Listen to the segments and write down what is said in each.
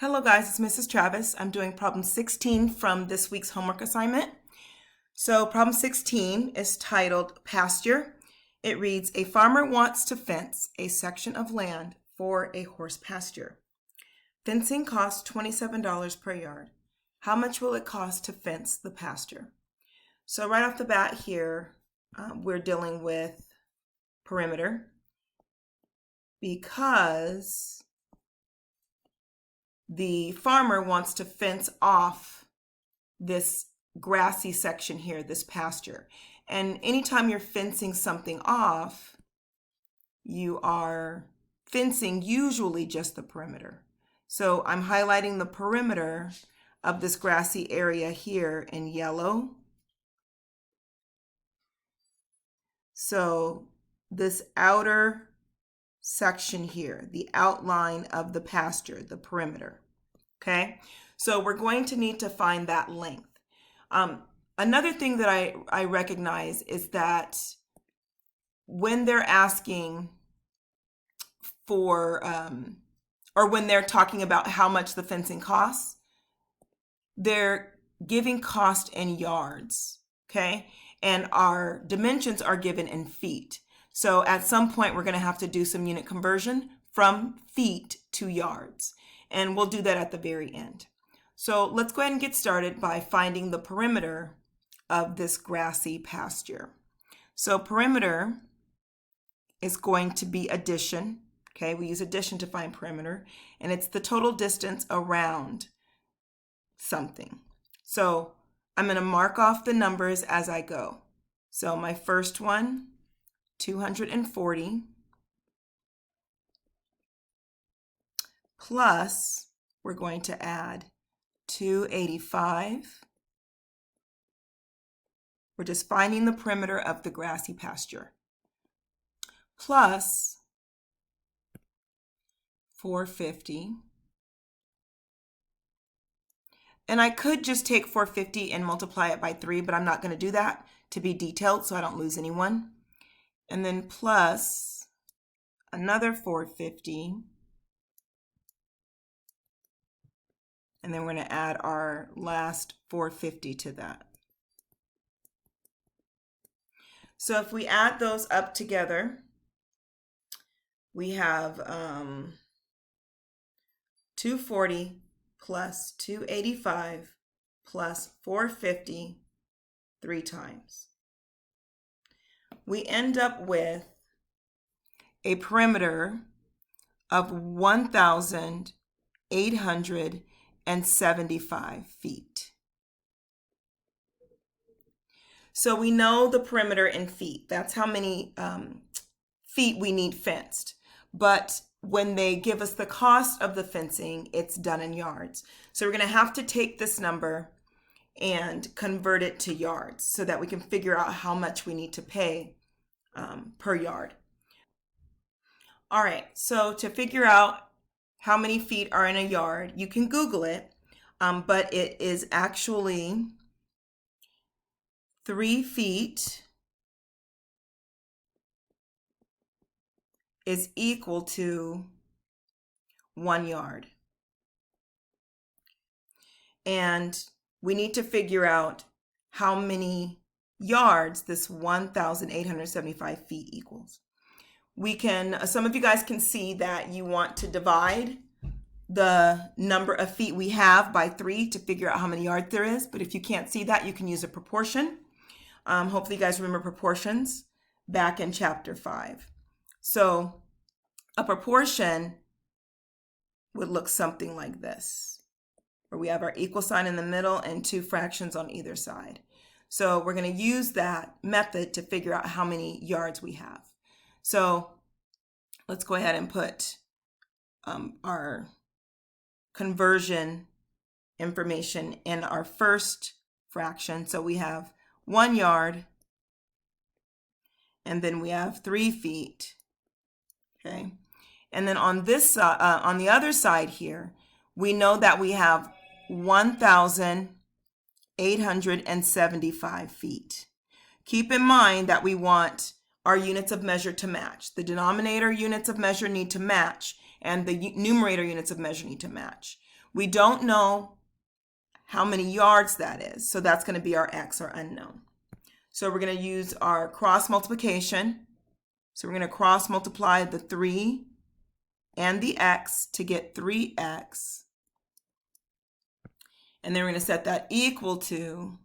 Hello guys, it's Mrs. Travis. I'm doing problem 16 from this week's homework assignment. So problem 16 is titled Pasture. It reads, a farmer wants to fence a section of land for a horse pasture. Fencing costs $27 per yard. How much will it cost to fence the pasture? So right off the bat here, we're dealing with perimeter because the farmer wants to fence off this grassy section here, this pasture. And anytime you're fencing something off, you are fencing usually just the perimeter. So I'm highlighting the perimeter of this grassy area here in yellow. So this outer section here, the outline of the pasture, the perimeter. Okay, so we're going to need to find that length. Another thing that I recognize is that when they're asking for, or when they're talking about how much the fencing costs, they're giving cost in yards, okay? And our dimensions are given in feet. So at some point, we're going to have to do some unit conversion from feet to yards. And we'll do that at the very end. So let's go ahead and get started by finding the perimeter of this grassy pasture. So perimeter is going to be addition. Okay, we use addition to find perimeter. And it's the total distance around something. So I'm going to mark off the numbers as I go. So my first one, 240. Plus, we're going to add 285. We're just finding the perimeter of the grassy pasture. Plus 450. And I could just take 450 and multiply it by 3, but I'm not going to do that to be detailed so I don't lose anyone. And then plus another 450. And then we're going to add our last 450 to that. So if we add those up together, we have 240 plus 285 plus 450 3 times. We end up with a perimeter of 1,875 feet. So we know the perimeter in feet. That's how many feet we need fenced. But when they give us the cost of the fencing, it's done in yards. So we're going to have to take this number and convert it to yards so that we can figure out how much we need to pay per yard. All right, so to figure out how many feet are in a yard, you can Google it, but it is actually 3 feet is equal to 1 yard. And we need to figure out how many yards this 1,875 feet equals. We can, some of you guys can see that you want to divide the number of feet we have by 3 to figure out how many yards there is. But if you can't see that, you can use a proportion. Hopefully you guys remember proportions back in chapter 5. So a proportion would look something like this, where we have our equal sign in the middle and 2 fractions on either side. So we're going to use that method to figure out how many yards we have. So let's go ahead and put our conversion information in our first fraction. So we have 1 yard, and then we have 3 feet. Okay, and then on this on the other side here, we know that we have 1,875 feet. Keep in mind that we want our units of measure to match. The denominator units of measure need to match, and the numerator units of measure need to match. We don't know how many yards that is, so that's going to be our x, or unknown. So we're going to use our cross multiplication. So we're going to cross multiply the 3 and the x to get 3x. And then we're going to set that equal to,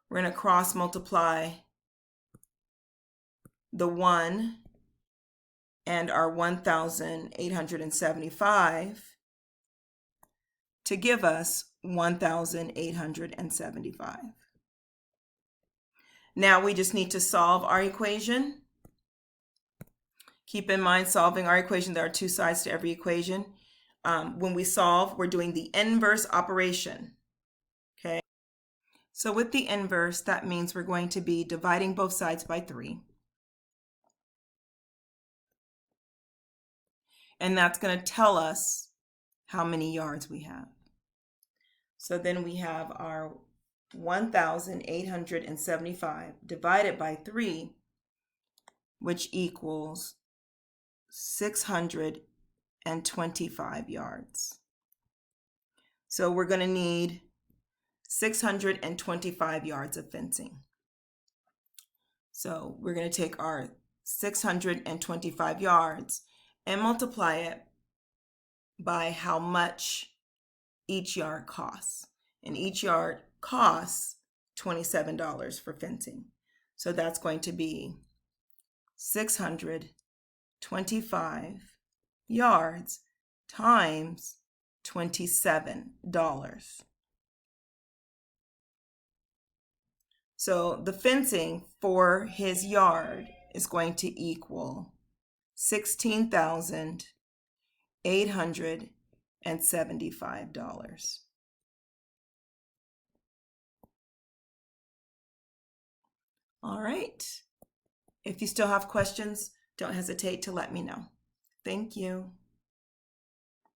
we're going to cross multiply the 1 and our 1,875 to give us 1,875. Now we just need to solve our equation. Keep in mind, solving our equation, there are two sides to every equation. When we solve, we're doing the inverse operation. Okay. So with the inverse, that means we're going to be dividing both sides by 3. And that's going to tell us how many yards we have. So then we have our 1,875 divided by 3, which equals 625 yards. So we're going to need 625 yards of fencing. So we're going to take our 625 yards and multiply it by how much each yard costs. And each yard costs $27 for fencing. So that's going to be 625 yards times $27. So the fencing for his yard is going to equal $16,875. All right. If you still have questions, don't hesitate to let me know. Thank you.